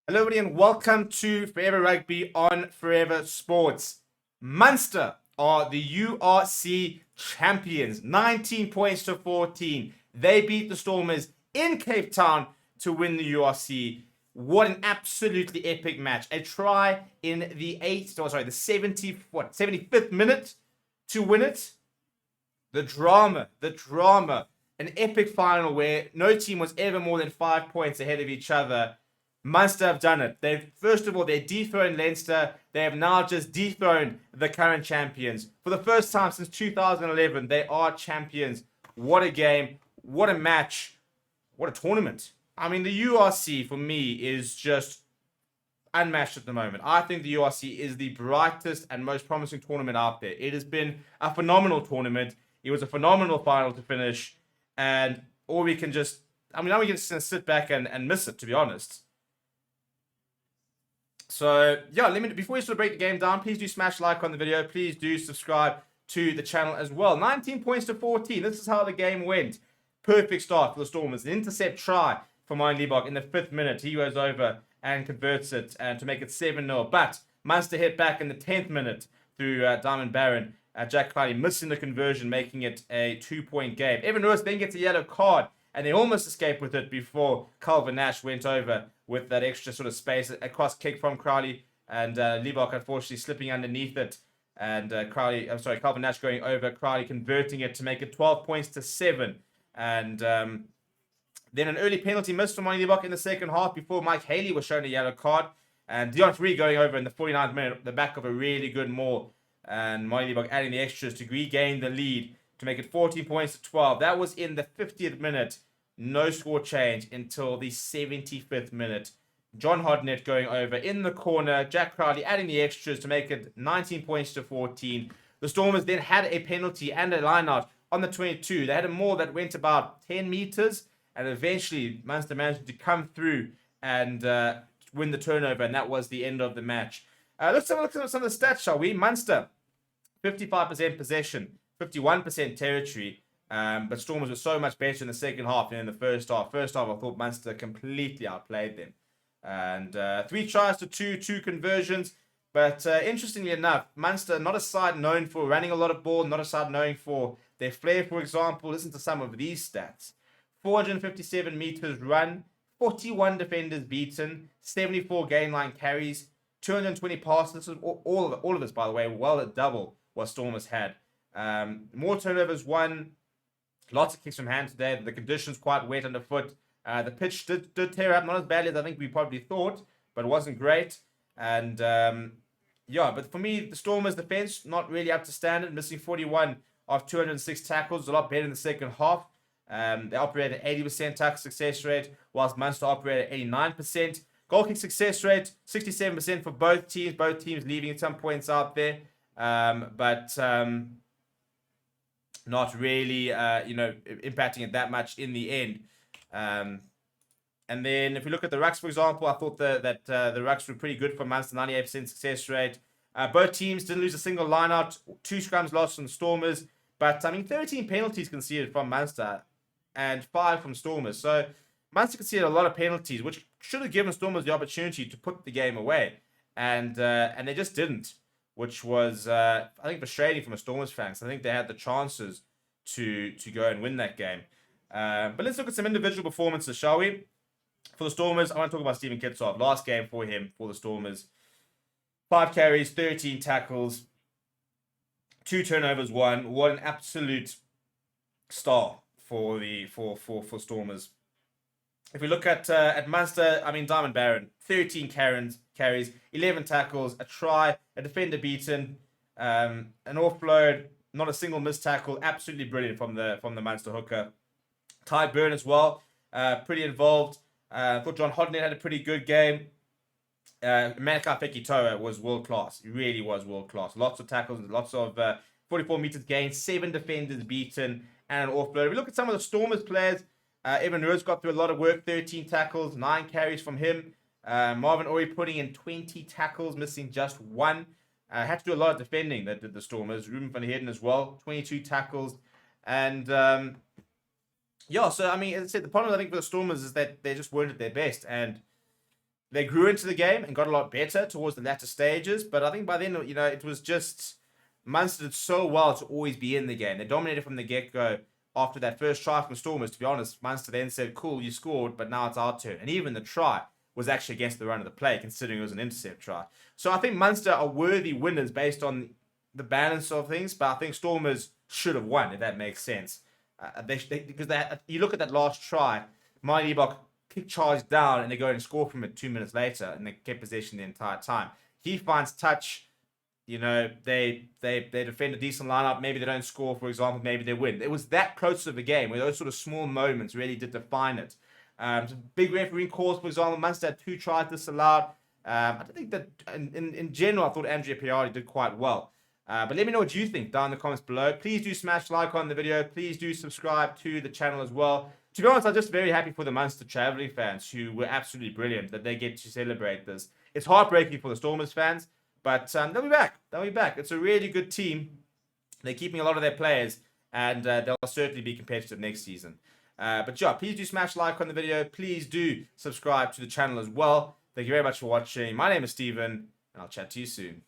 Hello, everybody, and welcome to Forever Rugby on Forever Sports. Munster are the URC champions, 19 points to 14. They beat the Stormers in Cape Town to win the URC. What an absolutely epic match. A try in the 75th minute to win it. The drama. An epic final where no team was ever more than 5 points ahead of each other. Munster have done it. First of all, they dethroned Leinster. They have now just dethroned the current champions. For the first time since 2011, they are champions. What a game. What a match. What a tournament. I mean, the URC, for me, is just unmatched at the moment. I think the URC is the brightest and most promising tournament out there. It has been a phenomenal tournament. It was a phenomenal final to finish. And now we can just sit back and miss it, to be honest. So, yeah, before we sort of break the game down, please do smash like on the video. Please do subscribe to the channel as well. 19 points to 14. This is how the game went. Perfect start for the Stormers. An intercept try for Mine Liebach in the 5th minute. He goes over and converts it to make it 7-0. But Munster hit back in the 10th minute through Diamond Baron. Jack Clyde missing the conversion, making it a 2-point game. Evan Roos then gets a yellow card, and they almost escaped with it before Calvin Nash went over with that extra sort of space. A cross kick from Crowley, and Liebach unfortunately slipping underneath it. And Calvin Nash going over, Crowley converting it to make it 12 points to 7. And then an early penalty missed from Mine Liebach in the second half before Mike Haley was shown a yellow card. And Deon Free going over in the 49th minute, the back of a really good maul. And Mine Liebach adding the extras to regain the lead to make it 14 points to 12. That was in the 50th minute. No score change until the 75th minute. John Hodnett going over in the corner. Jack Crowley adding the extras to make it 19 points to 14. The Stormers then had a penalty and a lineout on the 22. They had a maul that went about 10 meters. And eventually, Munster managed to come through and win the turnover. And that was the end of the match. Let's have a look at some of the stats, shall we? Munster, 55% possession, 51% territory. But Stormers were so much better in the second half than in the first half. First half, I thought Munster completely outplayed them. And 3 tries to 2 conversions. But interestingly enough, Munster, not a side known for running a lot of ball, not a side known for their flair, for example. Listen to some of these stats. 457 meters run, 41 defenders beaten, 74 gain line carries, 220 passes. This is all of this, by the way, well at double what Stormers had. More turnovers won. Lots of kicks from hand today. The conditions quite wet underfoot. The pitch did tear up, not as badly as I think we probably thought, but it wasn't great. And but for me, the Stormers' defense not really up to standard, missing 41 of 206 tackles, a lot better in the second half. They operated at 80% tackle success rate, whilst Munster operated at 89%. Goal kick success rate, 67% for both teams leaving some points out there. But not really, impacting it that much in the end. And then if we look at the rucks, for example, I thought that the rucks were pretty good for Munster, 98% success rate. Both teams didn't lose a single line-out, 2 scrums lost from the Stormers. But, 13 penalties conceded from Munster and 5 from Stormers. So, Munster conceded a lot of penalties, which should have given Stormers the opportunity to put the game away. And they just didn't, which was, I think, frustrating from a Stormers fan. So I think they had the chances to go and win that game. But let's look at some individual performances, shall we? For the Stormers, I want to talk about Stephen Kitshoff. Last game for him, for the Stormers. 5 carries, 13 tackles, 2 turnovers, 1. What an absolute star for Stormers. If we look at Munster, Diamond Baron, 13 carries, 11 tackles, a try, a defender beaten, an offload, not a single missed tackle. Absolutely brilliant from the Munster hooker. Ty Byrne as well, pretty involved. I thought John Hodnett had a pretty good game. Malachi Fekitoa was world class. He really was world class. Lots of tackles, lots of 44 meters gained, 7 defenders beaten, and an offload. If we look at some of the Stormers players, Evan Roos got through a lot of work, 13 tackles, 9 carries from him. Marvin Ory putting in 20 tackles, missing just 1. Had to do a lot of defending that did the Stormers. Ruben van Heerden as well, 22 tackles. And so, as I said, the problem I think for the Stormers is that they just weren't at their best. And they grew into the game and got a lot better towards the latter stages. But I think by then, it was just Munster did so well to always be in the game. They dominated from the get-go. After that first try from Stormers, to be honest, Munster then said, cool, you scored, but now it's our turn. And even the try was actually against the run of the play, considering it was an intercept try. So I think Munster are worthy winners based on the balance of things, but I think Stormers should have won, if that makes sense. You look at that last try, Marty Liebach kick charge down, and they go and score from it 2 minutes later, and they kept possession the entire time. He finds touch. They defend a decent lineup. Maybe they don't score, for example. Maybe they win. It was that close to the game where those sort of small moments really did define it. Big refereeing calls, for example. Munster had 2 tries disallowed. I don't think that, in general, I thought Andrea Piari did quite well. But let me know what you think down in the comments below. Please do smash like on the video. Please do subscribe to the channel as well. To be honest, I'm just very happy for the Munster traveling fans who were absolutely brilliant that they get to celebrate this. It's heartbreaking for the Stormers fans. But they'll be back. They'll be back. It's a really good team. They're keeping a lot of their players, and they'll certainly be competitive next season. But yeah, please do smash like on the video. Please do subscribe to the channel as well. Thank you very much for watching. My name is Steven, and I'll chat to you soon.